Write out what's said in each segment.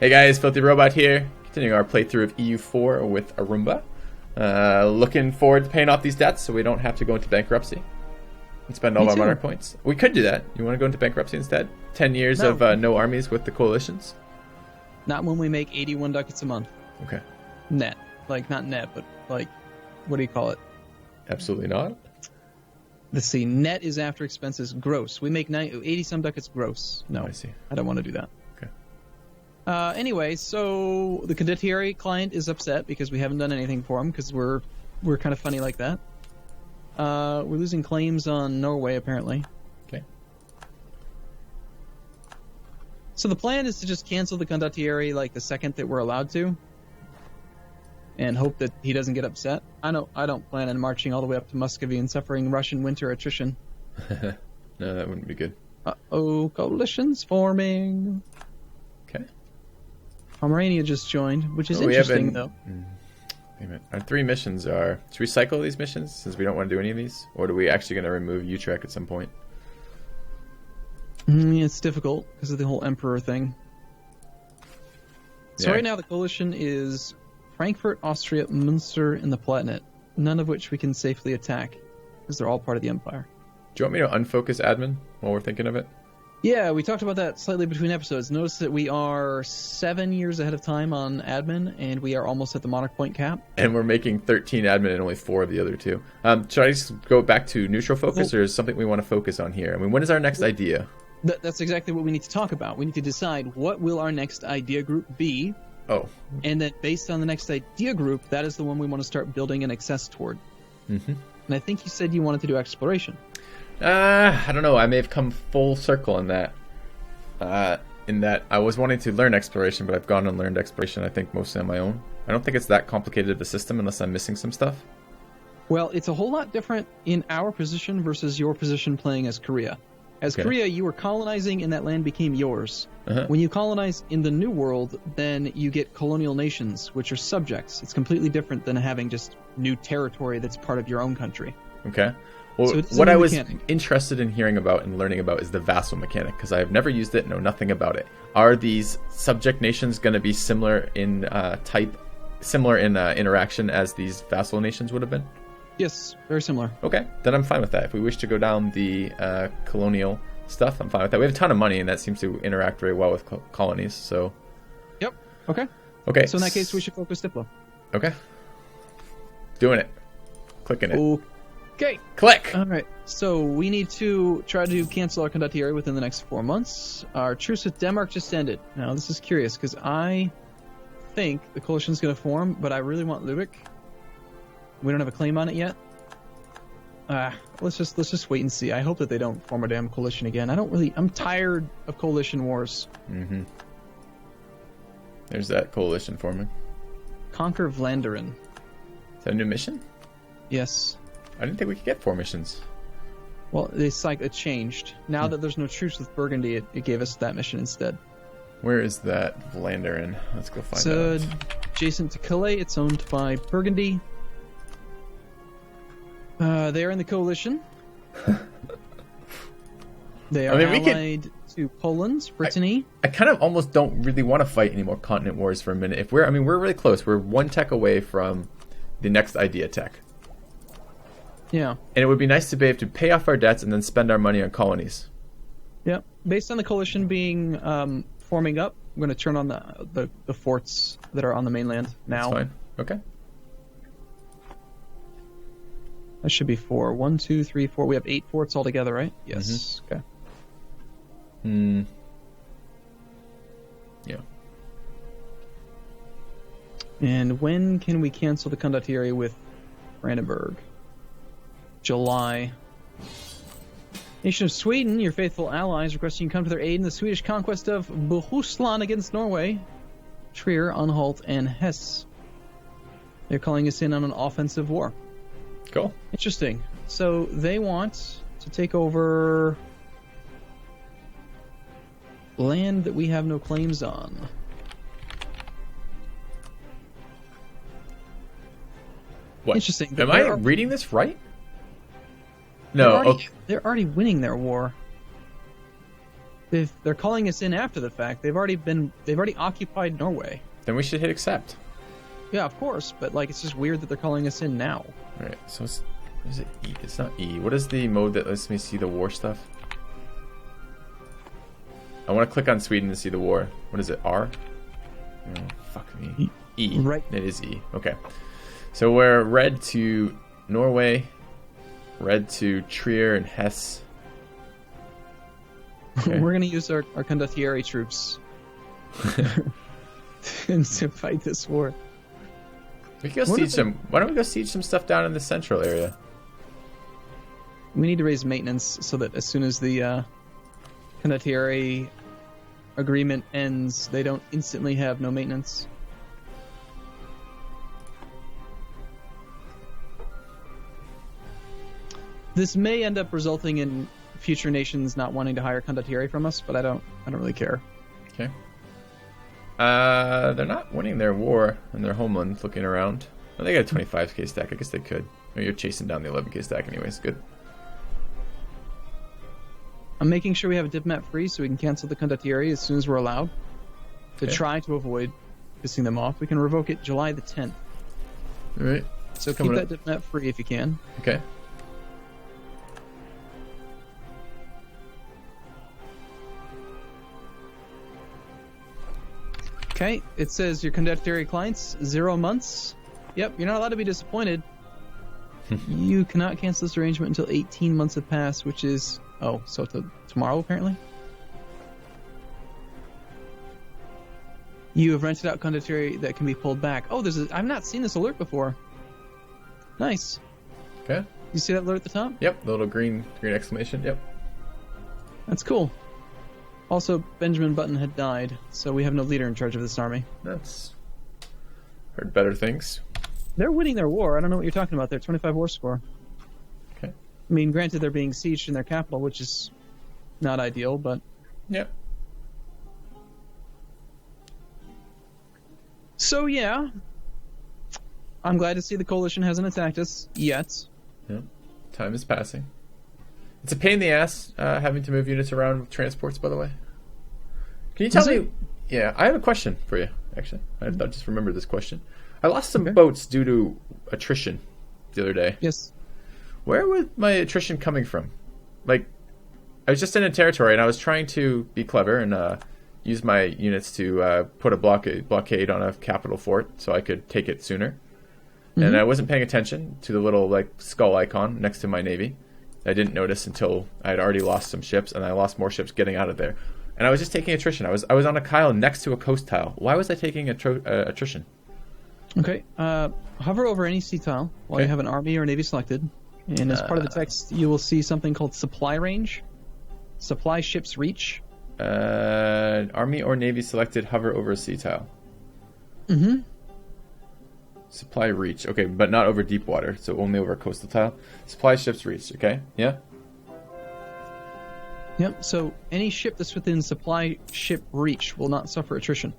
Hey guys, FilthyRobot here, continuing our playthrough of EU4 with Arumba. Looking forward to paying off these debts so we don't have to go into bankruptcy and spend all our money points. We could do that. You want to go into bankruptcy instead? 10 years of no armies with the coalitions? Not when we make 81 ducats a month. Okay. Net. Like, not net, but like, what do you call it? Absolutely not. Let's see, net is after expenses gross. We make 80-some ducats gross. No, I see. I don't want to do that. Okay. Anyway, so the condottieri client is upset because we haven't done anything for him because we're kind of funny like that. We're losing claims on Norway, apparently. Okay. So the plan is to just cancel the condottieri like the second that we're allowed to, and hope that he doesn't get upset. I don't plan on marching all the way up to Muscovy and suffering Russian winter attrition. No, that wouldn't be good. Uh-oh, coalition's forming. Okay. Pomerania just joined, which is interesting, though. Our 3 missions are... Should we cycle these missions since we don't want to do any of these? Or are we actually going to remove Utrecht at some point? It's difficult because of the whole Emperor thing. So right now the coalition is Frankfurt, Austria, Munster, and the Palatinate, none of which we can safely attack because they're all part of the Empire. Do you want me to unfocus admin while we're thinking of it? Yeah, we talked about that slightly between episodes. Notice that we are 7 years ahead of time on admin, and we are almost at the Monarch Point cap. And we're making 13 admin and only 4 of the other 2. Should I just go back to neutral focus, or is something we want to focus on here? I mean, when is our next idea? That's exactly what we need to talk about. We need to decide what will our next idea group be. Oh. And then based on the next idea group, that is the one we want to start building an access toward. Mm-hmm. And I think you said you wanted to do exploration. I don't know. I may have come full circle in that. In that I was wanting to learn exploration, but I've gone and learned exploration, I think, mostly on my own. I don't think it's that complicated of a system unless I'm missing some stuff. Well, it's a whole lot different in our position versus your position playing as Korea. As Korea, you were colonizing and that land became yours. Uh-huh. When you colonize in the New World, then you get colonial nations, which are subjects. It's completely different than having just new territory that's part of your own country. Okay. Well, so what I was interested in hearing about and learning about is the vassal mechanic, because I have never used it, know nothing about it. Are these subject nations going to be similar in interaction as these vassal nations would have been? Yes, very similar. Okay, then I'm fine with that. If we wish to go down the colonial stuff, I'm fine with that. We have a ton of money, and that seems to interact very well with colonies, so... Yep, okay. Okay. So in that case, we should focus Diplo. Okay. Doing it. Clicking it. Okay. Click! Alright, so we need to try to cancel our condottieri within the next 4 months. Our truce with Denmark just ended. Now, this is curious, because I think the coalition's going to form, but I really want Lubeck. We don't have a claim on it yet. Let's just wait and see. I hope that they don't form a damn coalition again. I'm tired of coalition wars. Mm-hmm. There's that coalition forming. Conquer Vlaanderen. Is that a new mission? Yes. I didn't think we could get 4 missions. Well, it changed. Now that there's no truce with Burgundy, it gave us that mission instead. Where is that Vlaanderen? Let's go find out. It's adjacent to Calais. It's owned by Burgundy. They are in the coalition. They are allied to Poland, Brittany. I kind of almost don't really want to fight any more continent wars for a minute. We're really close. We're 1 tech away from the next idea tech. Yeah. And it would be nice to be able to pay off our debts and then spend our money on colonies. Yeah. Based on the coalition being forming up, I'm going to turn on the forts that are on the mainland now. That's fine. Okay. That should be 4. 1, 2, 3, 4. We have 8 forts altogether, right? Yes. Mm-hmm. Okay. Yeah. And when can we cancel the condottieri with Brandenburg? July. Nation of Sweden, your faithful allies, requesting you come to their aid in the Swedish conquest of Bohuslän against Norway, Trier, Anhalt, and Hesse. They're calling us in on an offensive war. Cool. Interesting. So they want to take over land that we have no claims on. What? Interesting. Am I reading this right? No. They're already winning their war. They're calling us in after the fact. They've already occupied Norway. Then we should hit accept. Yeah, of course, but like it's just weird that they're calling us in now. All right, so is it E? It's not E. What is the mode that lets me see the war stuff? I want to click on Sweden to see the war. What is it? R? Oh, fuck me. E. Right. It is E. Okay. So we're red to Norway, red to Trier and Hesse. Okay. We're gonna use our condottieri troops to fight this war. We can go siege some. Why don't we go siege some stuff down in the central area? We need to raise maintenance so that as soon as the condottieri agreement ends, they don't instantly have no maintenance. This may end up resulting in future nations not wanting to hire condottieri from us, but I don't really care. Okay. They're not winning their war in their homeland. Looking around, oh, they got a 25k stack. I guess they could. Oh, you're chasing down the 11k stack, anyways. Good. I'm making sure we have a diplomat free so we can cancel the condottieri as soon as we're allowed. To try to avoid pissing them off, we can revoke it July the 10th. All right. So keep that diplomat free if you can. Okay. Okay, it says your condottieri clients, 0 months. Yep, you're not allowed to be disappointed. You cannot cancel this arrangement until 18 months have passed, which is, so tomorrow apparently? You have rented out condottieri that can be pulled back. Oh, I've not seen this alert before. Nice. Okay. You see that alert at the top? Yep, the little green exclamation. Yep. That's cool. Also, Benjamin Button had died, so we have no leader in charge of this army. That's heard better things. They're winning their war. I don't know what you're talking about there. 25 war score. Okay. I mean, granted, they're being sieged in their capital, which is not ideal, but... Yep. So, yeah. I'm glad to see the coalition hasn't attacked us yet. Yep. Time is passing. It's a pain in the ass having to move units around with transports, by the way. Can you tell me... Yeah, I have a question for you, actually. I just remembered this question. I lost some boats due to attrition the other day. Yes. Where was my attrition coming from? Like, I was just in a territory, and I was trying to be clever and use my units to put a blockade on a capital fort so I could take it sooner. Mm-hmm. And I wasn't paying attention to the little skull icon next to my navy. I didn't notice until I had already lost some ships, and I lost more ships getting out of there. And I was just taking attrition. I was on a Kyle next to a coast tile. Why was I taking attrition? Okay. Hover over any sea tile while you have an army or navy selected. And as part of the text, you will see something called supply range. Supply ships reach. Army or navy selected, hover over a sea tile. Mm-hmm. Supply reach. Okay, but not over deep water, so only over a coastal tile. Supply ships reach, okay? Yeah? Yep, so any ship that's within supply ship reach will not suffer attrition.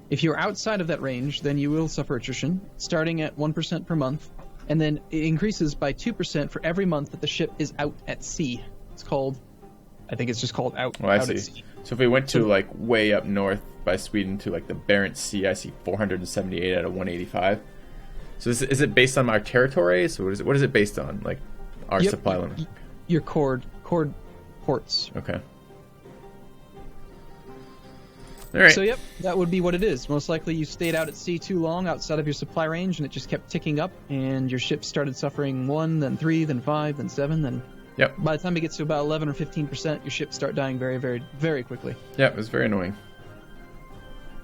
If you're outside of that range, then you will suffer attrition, starting at 1% per month, and then it increases by 2% for every month that the ship is out at sea. I think it's just called out, I out see. at sea. So if we went to way up north by Sweden to the Barents Sea, I see 478 out of 185. So is it based on our territories? What is it based on? Our supply limit? Your cord ports. Okay. All right. So, yep, that would be what it is. Most likely you stayed out at sea too long outside of your supply range, and it just kept ticking up, and your ships started suffering 1, then 3, then 5, then 7, then... Yep. By the time it gets to about 11 or 15%, your ships start dying very, very, very quickly. Yeah, it was very annoying.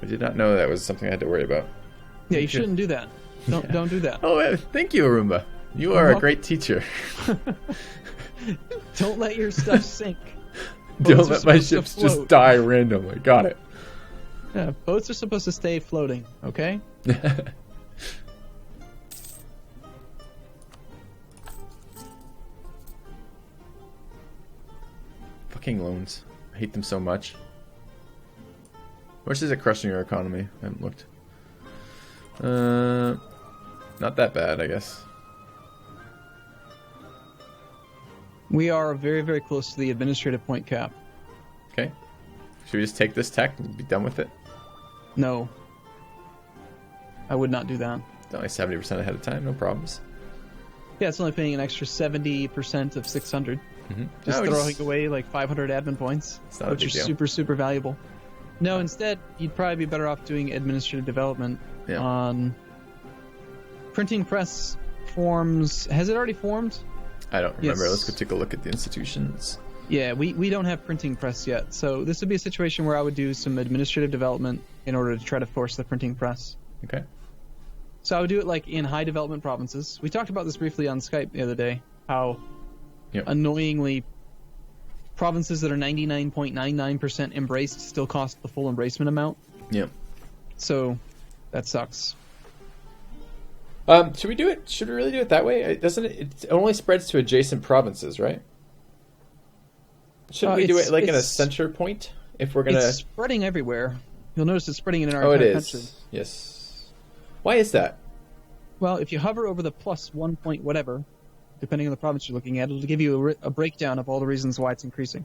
I did not know that was something I had to worry about. Yeah, you shouldn't do that. Don't do that. Oh, thank you, Arumba. You are a great teacher. Don't let your stuff sink. Don't let my ships just die randomly. Got it. Yeah, boats are supposed to stay floating, okay? Fucking loans. I hate them so much. How much is it crushing your economy? I haven't looked. Not that bad, I guess. We are very, very close to the administrative point cap. Okay. Should we just take this tech and be done with it? No. I would not do that. It's only 70% ahead of time, no problems. Yeah, it's only paying an extra 70% of 600. Just No, throwing away like 500 admin points, not a which big are deal. super, super valuable. No, instead, you'd probably be better off doing administrative development on printing press forms. Has it already formed? I don't remember. Yes. Let's go take a look at the institutions. Yeah, we don't have printing press yet, so this would be a situation where I would do some administrative development in order to try to force the printing press. Okay. So I would do it like in high development provinces. We talked about this briefly on Skype the other day, how annoyingly provinces that are 99.99% embraced still cost the full embracement amount. Yep. So that sucks. Should we do it? Should we really do it that way? It only spreads to adjacent provinces, right? Shouldn't we do it like in a center point if we're gonna? It's spreading everywhere. You'll notice it's spreading in our it entire is. country. Yes. Why is that? Well, if you hover over the plus 1 point whatever, depending on the province you're looking at, it'll give you a breakdown of all the reasons why it's increasing.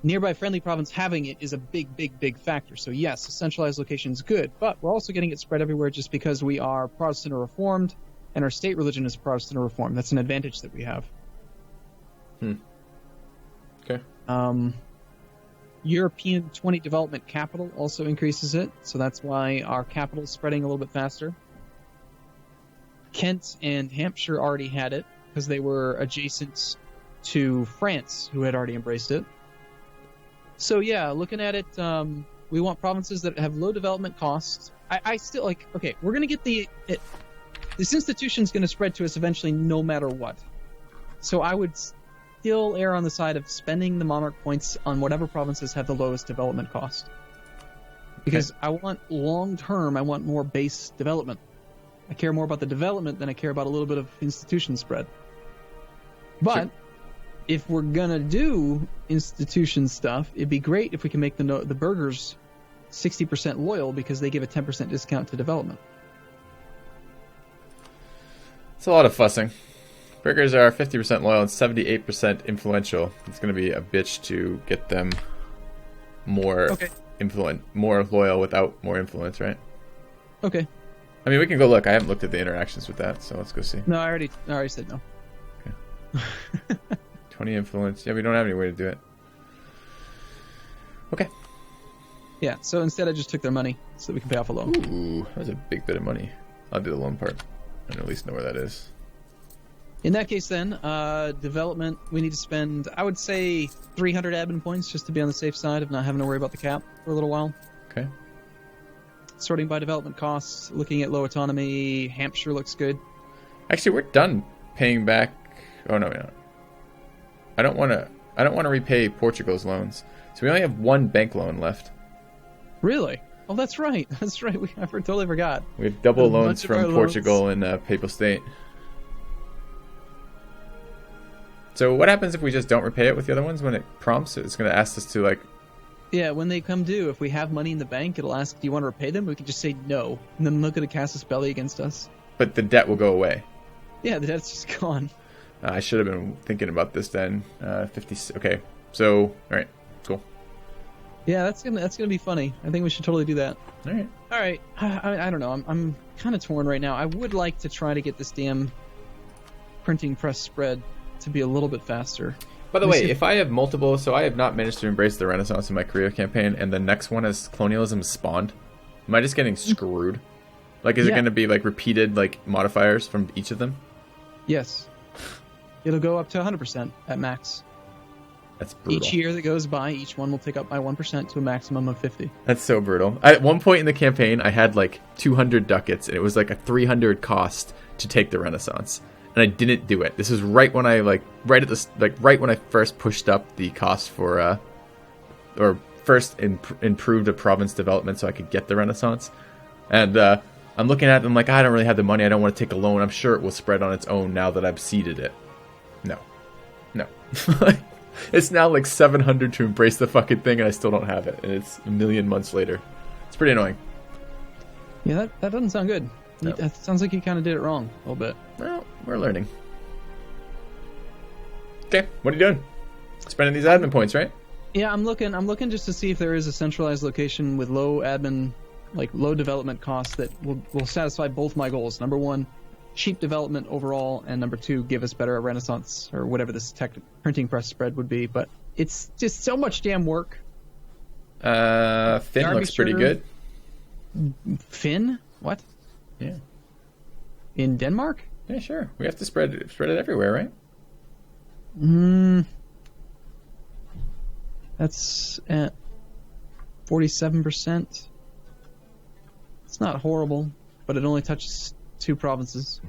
Nearby friendly province having it is a big, big, big factor. So yes, a centralized location is good, but we're also getting it spread everywhere just because we are Protestant or Reformed, and our state religion is Protestant or Reformed. That's an advantage that we have. Okay. European 20 development capital also increases it, so that's why our capital is spreading a little bit faster. Kent and Hampshire already had it because they were adjacent to France, who had already embraced it. So yeah, looking at it, we want provinces that have low development costs. I still like, okay, we're going to get this institution's going to spread to us eventually no matter what. So I would still err on the side of spending the monarch points on whatever provinces have the lowest development cost. Because I want long-term, I want more base development. I care more about the development than I care about a little bit of institution spread. But if we're gonna do institution stuff, it'd be great if we can make the burgers 60% loyal because they give a 10% discount to development. It's a lot of fussing. Burgers are 50% loyal and 78% influential. It's going to be a bitch to get them more more loyal without more influence, right? Okay. I mean, we can go look. I haven't looked at the interactions with that, so let's go see. No, I already said no. Okay. 20 influence. Yeah, we don't have any way to do it. Okay. Yeah, so instead I just took their money so that we can pay off a loan. Ooh, that was a big bit of money. I'll do the loan part. I at least know where that is. In that case, then, development, we need to spend, I would say, 300 admin points just to be on the safe side of not having to worry about the cap for a little while. Okay. Sorting by development costs, looking at low autonomy, Hampshire looks good. Actually, we're done paying back. Oh no, we're not. I don't want to repay Portugal's loans. So we only have one bank loan left. Really? Oh, that's right. That's right. I totally forgot. We have double loans from Portugal and Papal State. So what happens if we just don't repay it with the other ones? When it prompts, it's going to ask us to, like... Yeah, when they come due, if we have money in the bank, it'll ask, do you want to repay them? We can just say no, and then they're going to cast a belly against us. But the debt will go away. Yeah, the debt's just gone. I should have been thinking about this then. 50... Okay, so... All right, cool. Yeah, that's gonna be funny. I think we should totally do that. All right. I don't know. I'm kind of torn right now. I would like to try to get this damn printing press spread to be a little bit faster. By the way, if I have multiple, so I have not managed to embrace the Renaissance in my career campaign, and the next one as colonialism spawned, am I just getting screwed? Like, is it going to be like repeated like modifiers from each of them? Yes. It'll go up to 100% at max. That's brutal. Each year that goes by, each one will tick up by 1% to a maximum of 50. That's so brutal. At one point in the campaign, I had like 200 ducats, and it was like a 300 cost to take the Renaissance. And I didn't do it. This was right when I right when I first pushed up the cost for or first improved a province development so I could get the Renaissance. And I'm looking at them like, I don't really have the money. I don't want to take a loan. I'm sure it will spread on its own now that I've seeded it. No. It's now like 700 to embrace the fucking thing, and I still don't have it. And it's a million months later. It's pretty annoying. Yeah, that doesn't sound good. No. It sounds like you kind of did it wrong a little bit. Well, we're learning. Okay, what are you doing? Spending these admin points, right? Yeah, I'm looking just to see if there is a centralized location with low admin, like low development costs that will satisfy both my goals. Number one, cheap development overall, and number two, give us better Renaissance or whatever this printing press spread would be. But it's just so much damn work. Finn looks pretty good. Finn? What? Yeah. In Denmark? Yeah, sure. We have to spread it everywhere, right? That's at 47%. It's not horrible, but it only touches 2 provinces.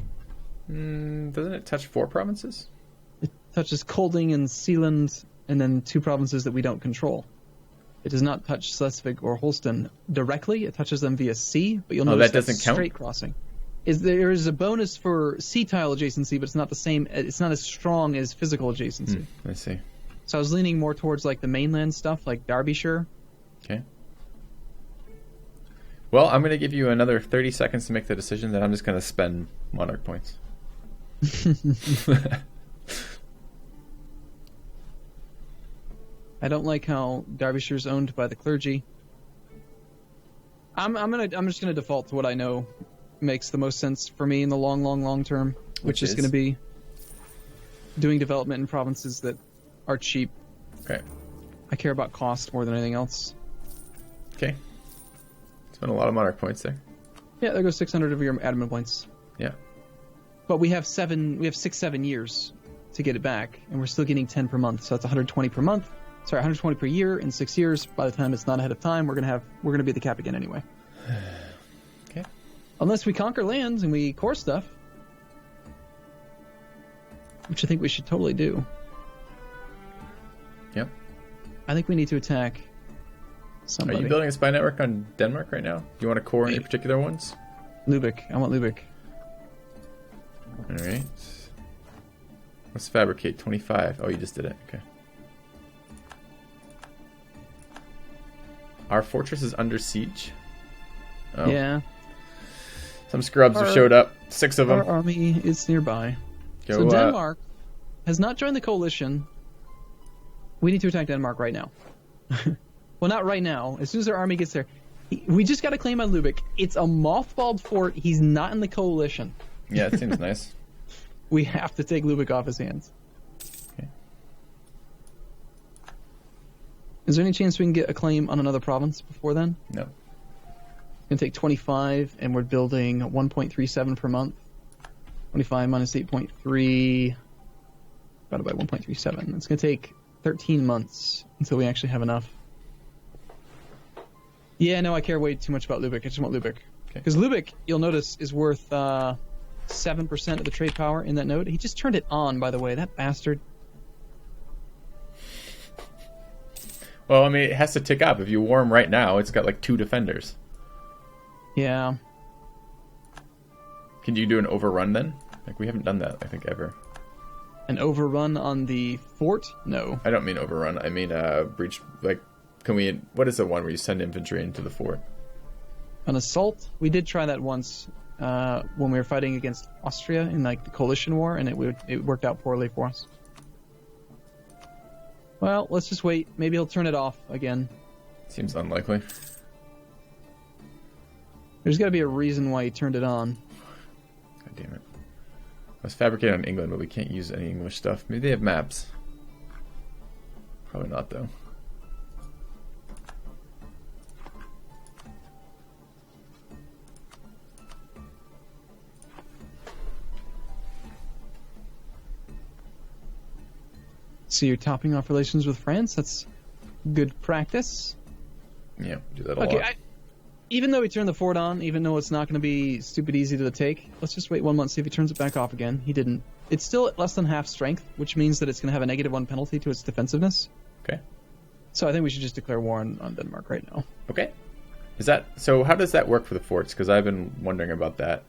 Doesn't it touch 4 provinces? It touches Kolding and Sealand, and then 2 provinces that we don't control. It does not touch Schleswig or Holstein directly. It touches them via sea, but you'll notice that doesn't count? Straight crossing. There is a bonus for sea tile adjacency, but it's not the same. It's not as strong as physical adjacency. I see. So I was leaning more towards like the mainland stuff, like Derbyshire. Okay. Well, I'm going to give you another 30 seconds to make the decision, then I'm just going to spend monarch points. I don't like how Derbyshire's owned by the clergy. I'm just gonna default to what I know makes the most sense for me in the long term, which is going to be doing development in provinces that are cheap. Okay. I care about cost more than anything else. Okay. Spent a lot of monarch points there. Yeah, there goes 600 of your admin points. Yeah. But we have 6-7 years to get it back, and we're still getting 10 per month, so that's 120 per month. Sorry, 120 per year in 6 years. By the time it's not ahead of time, we're gonna be at the cap again anyway. Okay. Unless we conquer lands and we core stuff, which I think we should totally do. Yep. I think we need to attack somebody. Are you building a spy network on Denmark right now? Do you want to core any particular ones? Lubeck. I want Lubeck. All right. Let's fabricate 25. Oh, you just did it. Okay. Our fortress is under siege. Oh. Yeah. Some scrubs have showed up. 6 of them. Our army is nearby. Go, so Denmark has not joined the coalition. We need to attack Denmark right now. Well, not right now. As soon as our army gets there. We just got a claim on Lubeck. It's a mothballed fort. He's not in the coalition. Yeah, it seems nice. We have to take Lubeck off his hands. Okay. Is there any chance we can get a claim on another province before then? No. It's going to take 25, and we're building 1.37 per month. 25 minus 8.3 divided by 1.37. It's going to take 13 months until we actually have enough. Yeah, no, I care way too much about Lubeck. I just want Lubeck. Because Lubeck, you'll notice, is worth 7% of the trade power in that node. He just turned it on, by the way. That bastard. Well, I mean, it has to tick up. If you war him right now, it's got like 2 defenders. Yeah. Can you do an overrun then? Like, we haven't done that, I think, ever. An overrun on the fort? No. I don't mean overrun. I mean breach. Like, can we... What is the one where you send infantry into the fort? An assault? We did try that once when we were fighting against Austria in like the coalition war, and it worked out poorly for us. Well, let's just wait. Maybe he'll turn it off again. Seems unlikely. There's got to be a reason why he turned it on. God damn it. Let's fabricate on England, but we can't use any English stuff. Maybe they have maps. Probably not, though. So you're topping off relations with France? That's good practice. Yeah, do that a lot. Even though he turned the fort on, even though it's not going to be stupid easy to take, let's just wait 1 month, see if he turns it back off again. He didn't. It's still at less than half strength, which means that it's going to have a -1 penalty to its defensiveness. Okay. So I think we should just declare war on Denmark right now. Okay. So how does that work for the forts? Because I've been wondering about that.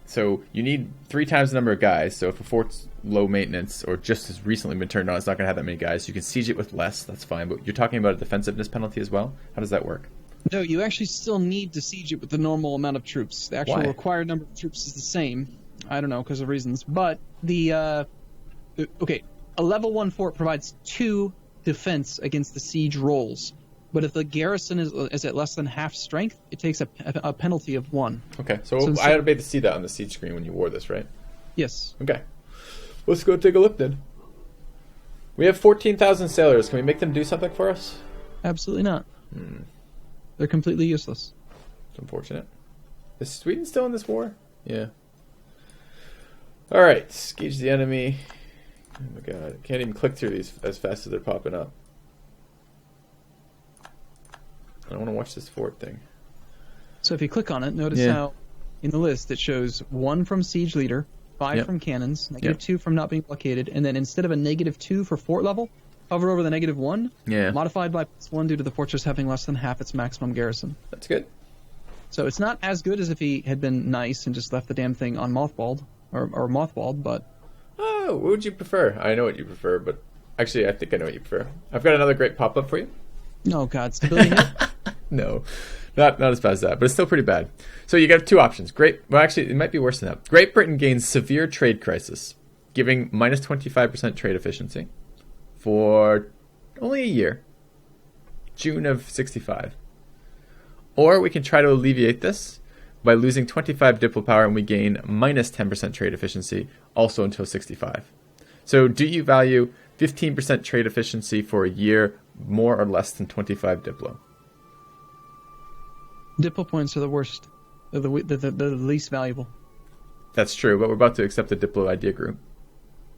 So you need 3 times the number of guys. So if a fort's low maintenance or just has recently been turned on, it's not going to have that many guys. You can siege it with less. That's fine. But you're talking about a defensiveness penalty as well? How does that work? No, you actually still need to siege it with the normal amount of troops. The actual required number of troops is the same. I don't know, because of reasons. But a level 1 fort provides 2 defense against the siege rolls. But if the garrison is at less than half strength, it takes a penalty of 1. Okay, so I ought to be able to see that on the siege screen when you wore this, right? Yes. Okay. Let's go take a look then. We have 14,000 sailors. Can we make them do something for us? Absolutely not. They're completely useless. It's unfortunate. Is Sweden still in this war? Yeah. Alright, gauge the enemy. Oh my god, I can't even click through these as fast as they're popping up. I don't want to watch this fort thing. So if you click on it, notice how in the list it shows 1 from siege leader, 5 from cannons, -2 from not being blockaded, and then instead of a -2 for fort level, hover over the -1, modified by +1 due to the fortress having less than half its maximum garrison. That's good. So it's not as good as if he had been nice and just left the damn thing on mothballed, or mothballed, but... Oh, what would you prefer? I know what you prefer, but actually I think I know what you prefer. I've got another great pop-up for you. Oh god, stability hit? No, not as bad as that, but it's still pretty bad. So you got 2 options. Well, actually, it might be worse than that. Great Britain gains severe trade crisis, giving minus 25% trade efficiency for only a year, June of 65. Or we can try to alleviate this by losing 25 diplo power, and we gain minus 10% trade efficiency, also until 65. So do you value 15% trade efficiency for a year more or less than 25 diplo? Diplo points are the worst. They're the least valuable. That's true, but we're about to accept the Diplo idea group.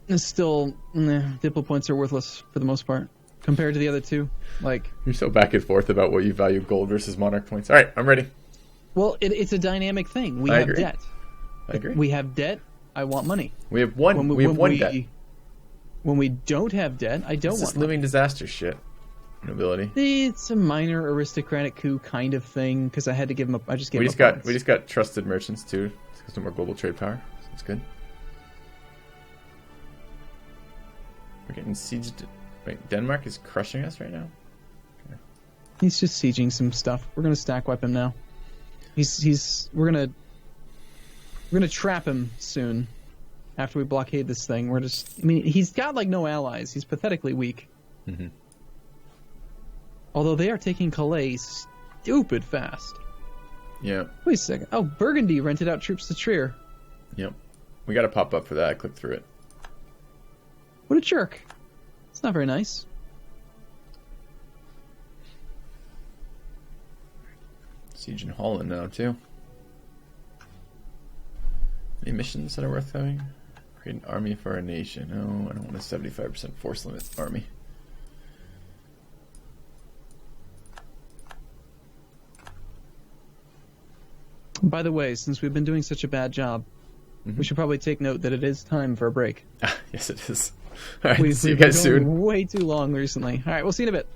It's still, Diplo points are worthless for the most part compared to the other two. Like, you're so back and forth about what you value gold versus monarch points. All right, I'm ready. Well, it's a dynamic thing. We have debt. I agree. We have debt. I want money. We have one. We have one debt. When we don't have debt, I don't want this living disaster shit. Nobility. It's a minor aristocratic coup kind of thing because I had to give him. I just gave. We just got trusted merchants too. It's some more global trade power. So it's good. We're getting sieged. Wait, Denmark is crushing us right now. Okay. He's just sieging some stuff. We're gonna stack wipe him now. We're gonna trap him soon. After we blockade this thing, he's got like no allies. He's pathetically weak. Mm-hmm. Although they are taking Calais stupid fast. Yeah. Wait a second. Oh, Burgundy rented out troops to Trier. Yep. We got a pop up for that. I clicked through it. What a jerk. It's not very nice. Siege in Holland now, too. Any missions that are worth having? Create an army for our nation. No, I don't want a 75% force limit army. By the way, since we've been doing such a bad job, we should probably take note that it is time for a break. Yes, it is. All right, see you guys soon. Way too long recently. All right, we'll see you in a bit.